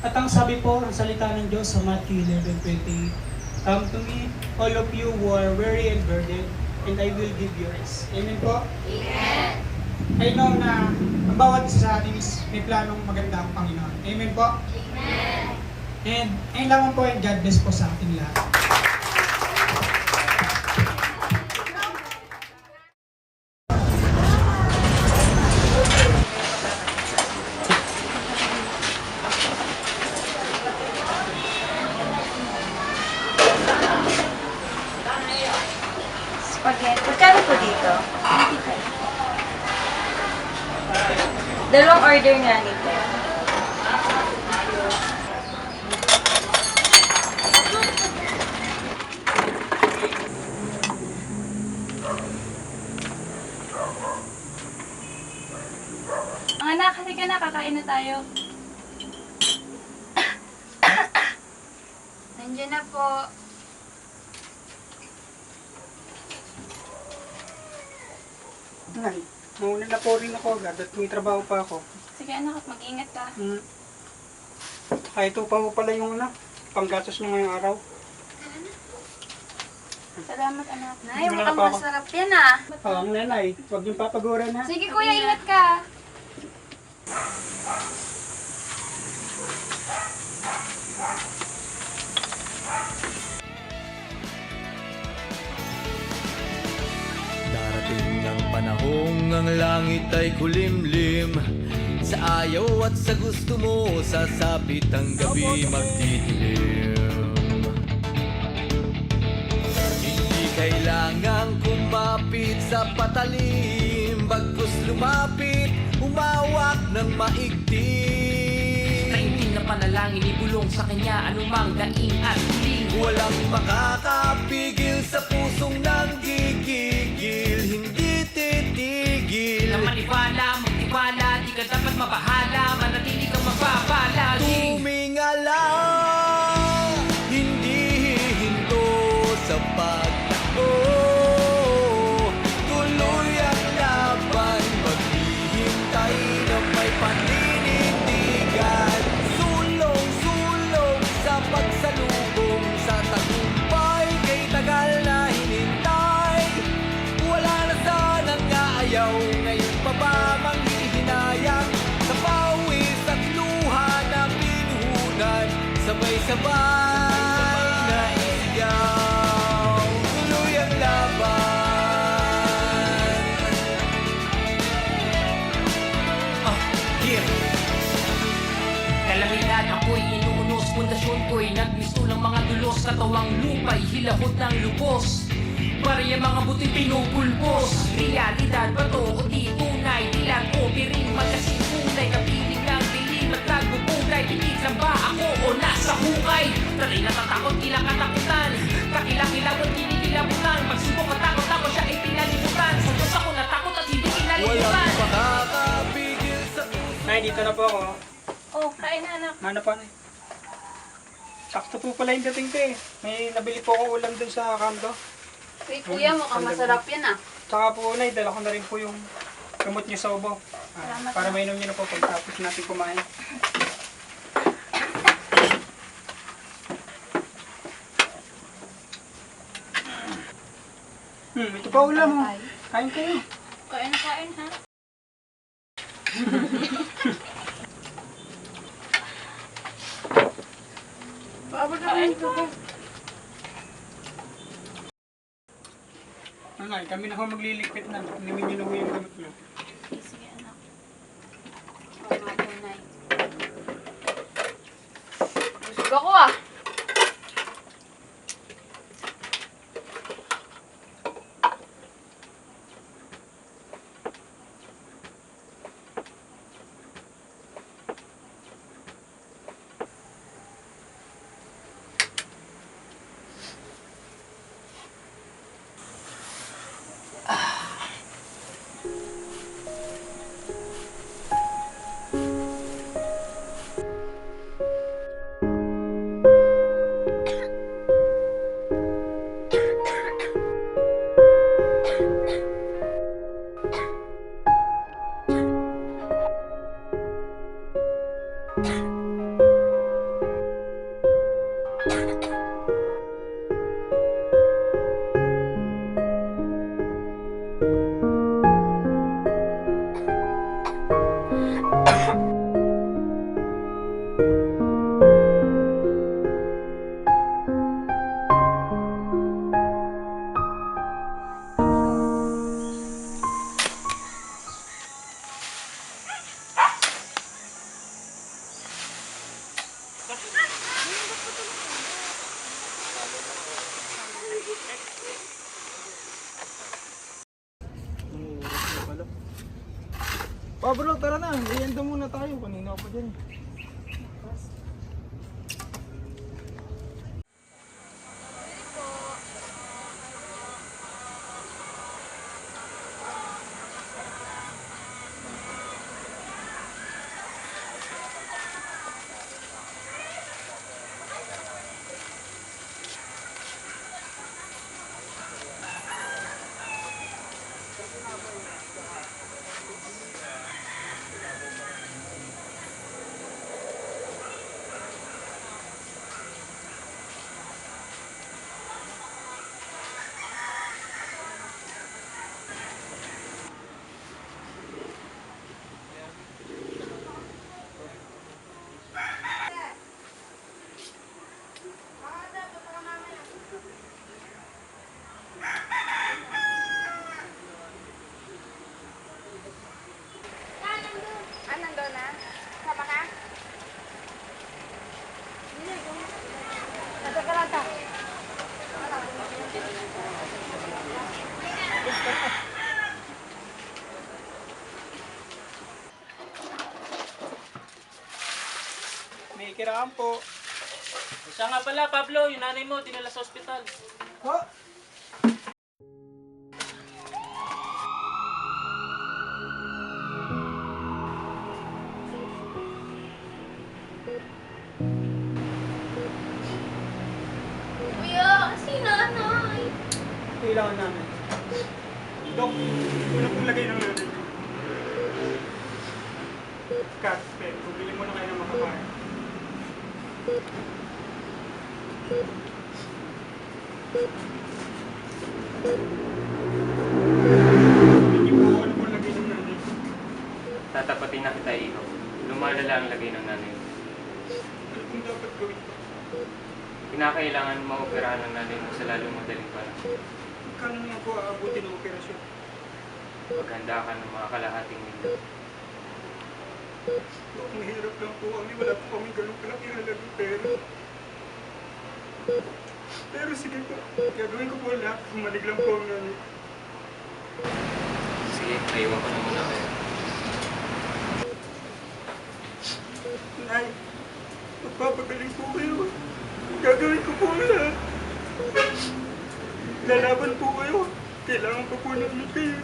At ang sabi po, ang salita ng Diyos sa Matthew 11:28, "Come to me, all of you who are weary and burdened, and I will give you rest." Amen po? Amen. I know na ang bawat isa sa atin is may planong maganda ang Panginoon. Amen po? Amen. And ayun lamang po, and God bless po sa ating lahat. Spaghetti. Magkano po dito? 25. Dalawang order nga nito. Ang anak, kasi ka na, kakain na tayo. Nandiyan na po. Nay, mauna na po rin ako agad at may trabaho pa ako. Sige anak, mag-ingat ka. Kaya ito pa po pala yung panggastos nyo ngayong araw. Salamat anak. Nay, Wala mukhang pa ako. masarap yan ah. Oo, ang nanay, huwag niyong papaguran ha. Sige kuya, ingat ka. Darating ang panahong ang langit ay kulimlim. Sa ayaw at sa gusto mo, sasapit ang gabi magdidilim. Hindi kailangang kumapit sa patalim, bagkus lumapit, umawak ng maigting. Taimtim na panalangin, ibulong sa kanya anumang daing at hiling. Walang makakapigil sa pusong nanggigigil, hindi titigil. Na maniwala, magtiwala, di ka dapat mabahala, manatili kang mapapala. Tumingala, hindi hihinto sa pagtakbo. Tuloy ang laban, maghihintay na may paninindigan. Sulong-sulong sa pagsalubong, sa tagumpay kay tagal na hinintay. Wala na sanang aayaw, ngayon pa ba manghihinayang sa pawis at luha na pinuhunan, sabay-sabay na isigaw. Tuloy ang laban. Here. Kalamitan ako'y inuunos, pundasyon ko'y nagmisto ng mga dulos, katawang lupa'y hilahot ng lubos. Barya mga buti pinupulbos, realidad ba to o di tunay? Dilan o piring magkasing kulay, kapiling ng dilim at nagbubuglay. Pinig lang ba ako o nasa hukay? Talay natatakot, kilang katakutan, kakilang-kilawan, kinikilabutan. Pagsubok at takot ako, siya ay pinalibutan. Sa Diyos ako natakot at hindi kinalibutan. Walang makakapigil sa Nay, dito na po ako. Oh, kain na anak. Ano pa na? Sakto po pala yung dating ko eh. May nabili po ako ulam dun sa kanto. Uy kuya, mukhang masarap yan ah. Tsaka po Nay, dala ko na rin po yung gamot niyo sa ubo. Salamat, Para mainom niyo na po pagtapos natin kumain. Ito pa ulam mo. Kain kayo. Kain na kain ha. Paabot na kain ko. Nanay, kami na ho magliligpit na. Nimin niyo na ho yung gamot niyo. Sige anak. Oo nga po, Nay. Busog ako ah. Oh bro, tara na. Iyan muna tayo. Kanina pa dyan. Nandun na? Sama ka? Nasa ka lang ta. May kiraan po. Siya nga pala, Pablo, yung nanay mo, dinala sa ospital. Ho! Kuya, si nanay. Kailangan namin. Dok, wala pong lagay ng nanay. Kat, bumili mo na kayo ng makakain. Hindi po ano pong lagay ng nanay. Tatapatin na kita, Iho. Lumalala ang lagay ng nanay mo. Ano pong dapat gawin ko? Kinakailangan maoperahan ng nanay mo sa lalong madaling panahon. Kano nga po aabutin ng operasyon? Maghanda ka ng mga kalahating mundo. Dok, mahirap lang po kami. Wala po kami ganun kalaki halagang pera. Pero sige po, gagawin ko po lahat. Kumalig lang po ang nanay. Sige, naiwan ko na muna kayo. Nay, magpapagaling po kayo. Gagawin ko po ang lahat. Lalaban po kayo. Kailangan pa po namin kayo.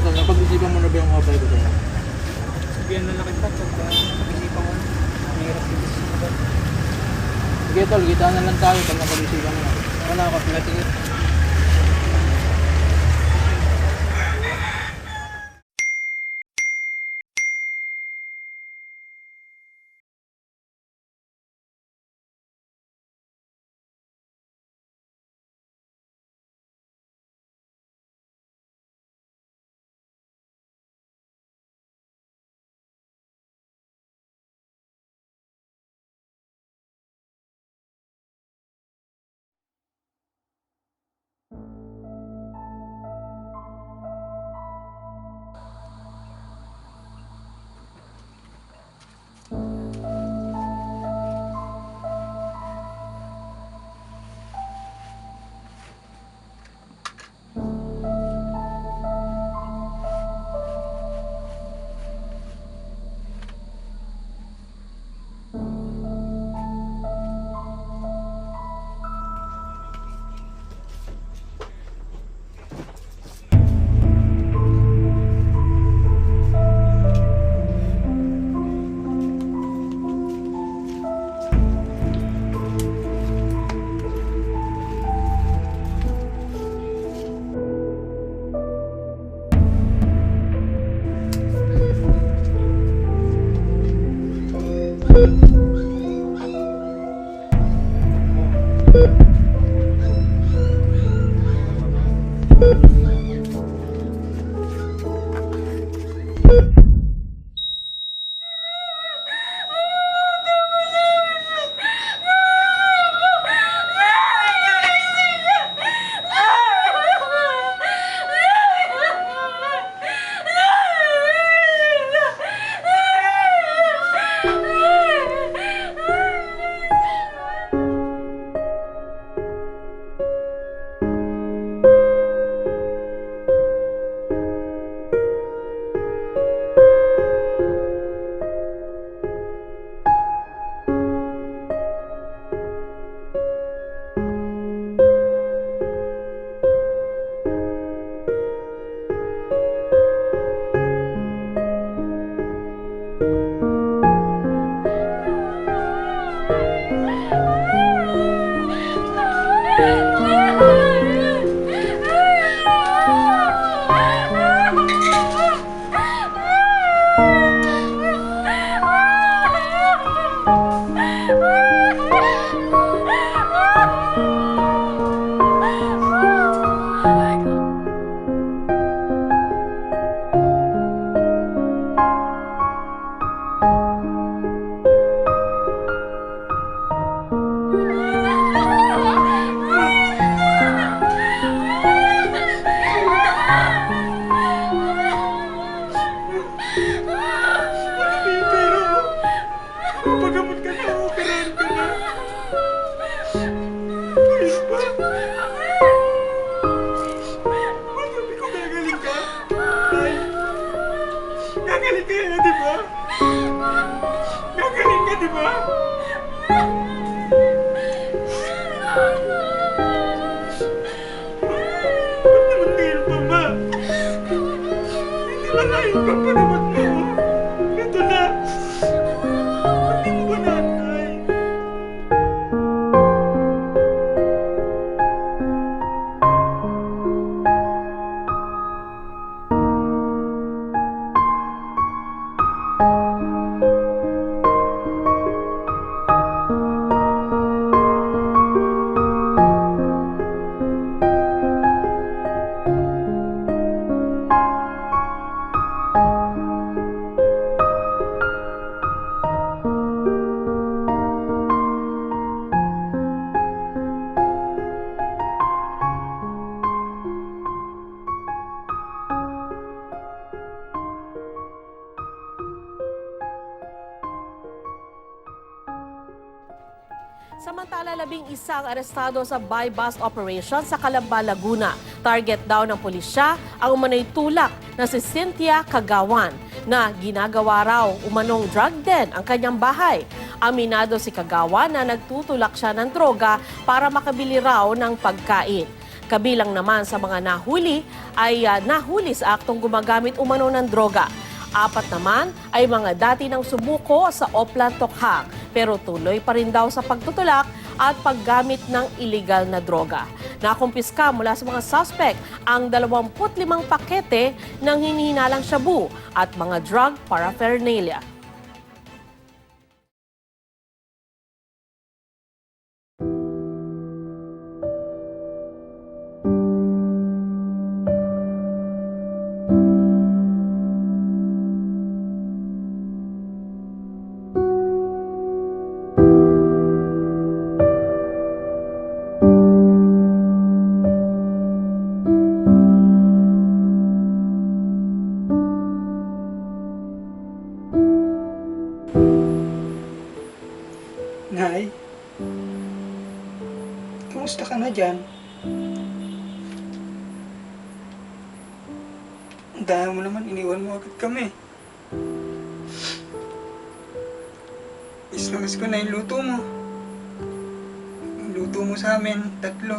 Napag-isipan mo na ba yung offer ko sa'yo? Sabihan na lang kita pag pag-isipan ko. Mahirap dito sa lugar. Sige tol, kita na lang tayo pag napag-isipan mo na. Wala ako, sige. Mapagamot ka na, operahan ka na. Ayos ba? Masabi ko gagaling ka? Ay, gagaling ka na, di ba? Gagaling ka, di ba? Ba't naman ngayon pa ba? Hindi ba ngayon pa naman mo? Ito na. Hindi mo ba nanay? Samantala, 11 arestado sa buy-bust operation sa Calamba, Laguna. Target daw ng pulisya ang umano'y tulak na si Cynthia Kagawan na ginagawa raw umanong drug den ang kanyang bahay. Aminado si Kagawan na nagtutulak siya ng droga para makabili raw ng pagkain. Kabilang naman sa mga nahuli ay nahuli sa aktong gumagamit umano ng droga. 4 naman ay mga dati ng sumuko sa Oplan Tokhang, pero tuloy pa rin daw sa pagtutulak at paggamit ng illegal na droga. Nakumpiska mula sa mga suspect ang 25 pakete ng hinihinalang shabu at mga drug paraphernalia. Nay, kamusta ka na dyan? Ang dahil mo naman, iniwan mo agad kami. Miss na miss ko na yung luto mo. Yung luto mo sa amin, 3.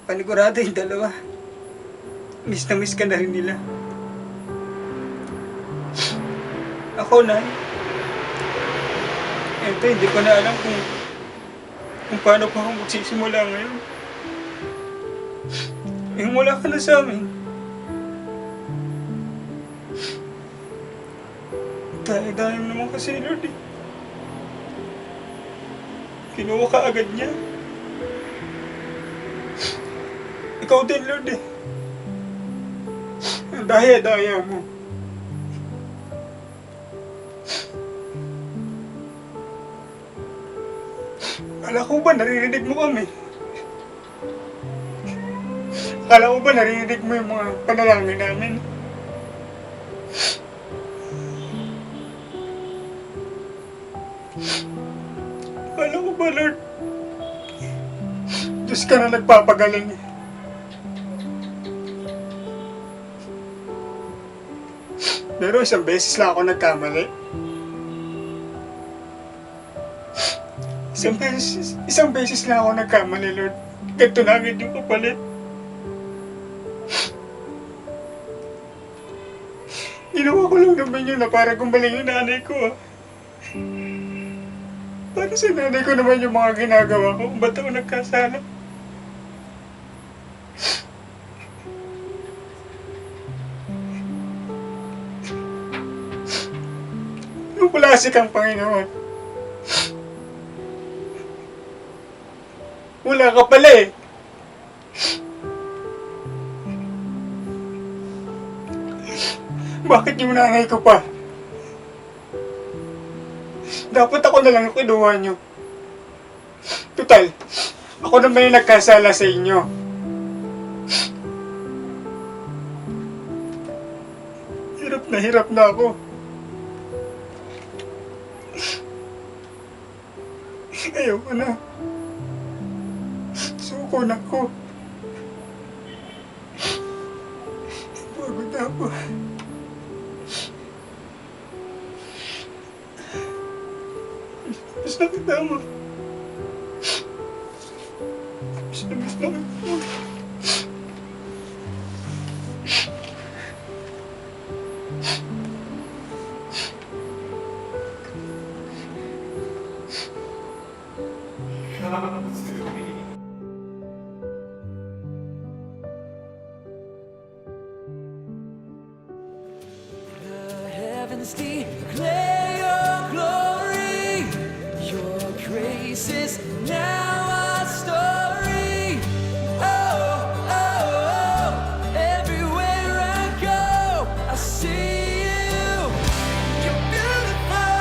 Panigurado yung 2. Miss na miss ka na rin nila. Ako, Nay. Eto, hindi ko na alam kung paano pa ako magsisimula ngayon. Yung wala ka na sa amin. Dahil mo naman kasi, Lord, eh. Kinuha ka agad niya. Ikaw din, Lord, eh. Ang daya-daya mo. Akala ko ba naririnig mo kami? Akala ko ba naririnig mo yung mga panalangin namin? Akala ko ba, Lord? Diyos ka na nagpapagaling eh. Pero isang beses lang ako nagkamali. Isang beses lang ako nagkamali, Lord. Ganito na agad yung kapalit. Ginawa ko lang naman yun na para gumaling yung nanay ko. Para sa nanay ko naman yung mga ginagawa ko. Ba't ako nagkasala? Wala si kang Panginoon. Wala ka pala eh. Bakit yung nanay ko pa? Dapat ako na lang yung kinuha nyo. Total, ako naman yung nagkasala sa inyo. Hirap na ako. Ayoko na. Suko na ko. Pagod na ako. Miss na kita mo. Miss na kita mo. Heavens declare your glory. Your grace is now our story. Oh, oh, oh. Everywhere I go, I see you. You're beautiful.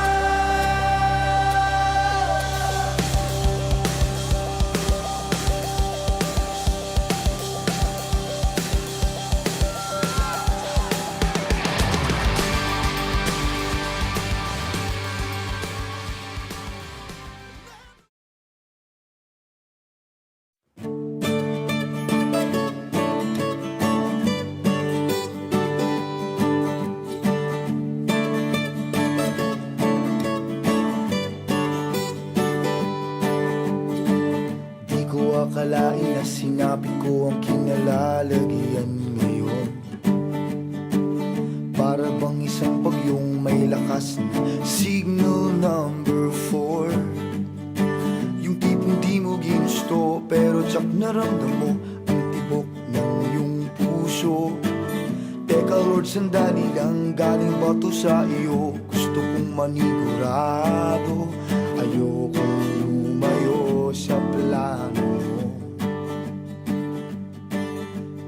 Di ko akalain na sinabi ko ang kinalalagyan ngayon. Para bang isang bagyong may lakas na signal number 4. Yung tipong di mo ginusto pero tsak naramdam mo ang tibok ng iyong puso. Teka Lord, sandali lang, galing ba to sa iyo? Gusto kong manigurado, ayokong lumayo sa plano mo.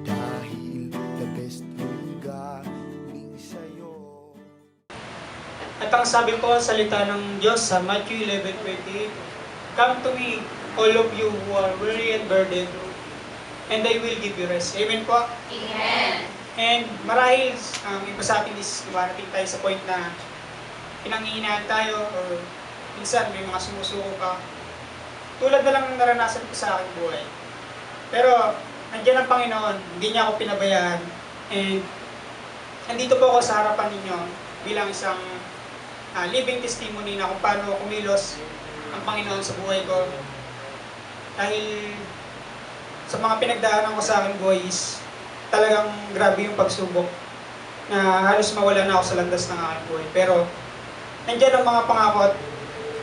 Dahil the best yung galing sa'yo. At ang sabi po sa salita ng Diyos sa Matthew 11:28, "Come to me, all of you who are weary and burdened, and I will give you rest." Amen po? Amen. And marahil, iba sa atin is dumarating tayo sa point na pinanghihinaan tayo or minsan may mga sumusuko ka. Tulad na lang ng naranasan ko sa aking buhay. Pero, nandiyan ang Panginoon, hindi niya ako pinabayaan. And, nandito po ako sa harapan ninyo bilang isang living testimony na kung paano kumilos ang Panginoon sa buhay ko. Dahil sa mga pinagdaanan ko sa aking buhay is talagang grabe yung pagsubok na halos mawala na ako sa landas ng aking buhay. Pero nandiyan ang mga pangako at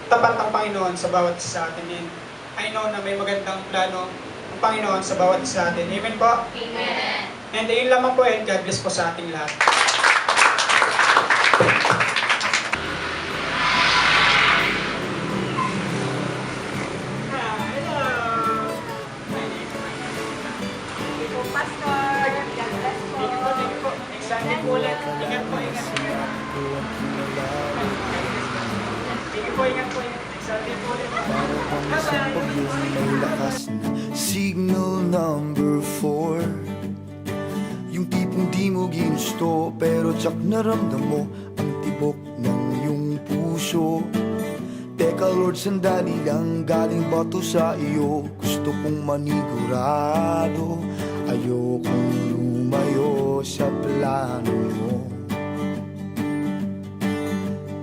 tapat ang Panginoon sa bawat isa sa atin. And I know na may magandang plano ang Panginoon sa bawat isa sa atin. Amen po? Amen. And yun lamang po, and God bless po sa ating lahat. Pastor, God bless po. Thank you po. Next Sunday po ulit. Ingat po, ingat. Sige po, ingat po, ingat. Next Sunday po ulit. Ang isang bagyong may lakas na signal number 4. Yung tipong di mo ginusto pero tsak naramdam mo ang tibok ng iyong puso. Teka Lord, sandali lang, galing ba to sa iyo? Gusto kong manigurado, ayokong lumayo sa plano mo.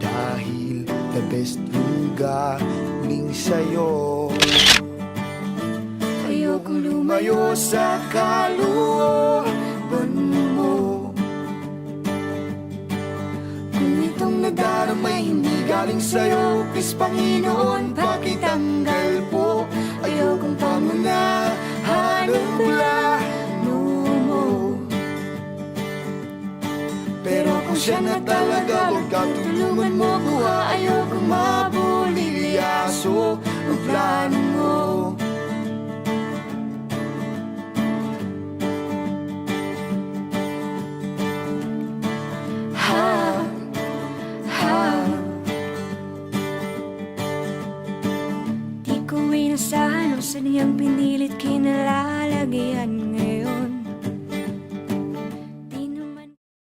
Dahil the best yung galing sa'yo. Ayokong lumayo sa kalooban mo. Kung itong nadaramay hindi galing sa'yo, please Panginoon, pakitanggal po. Ayokong pangunahan ang plano mo. Pero kung siya na talaga, huwag ka tulungan mo ko. Ayokong mabulilyaso ang plano mo. Di ko inasahan ang sadyang pinilit kinalalagyan ngayon.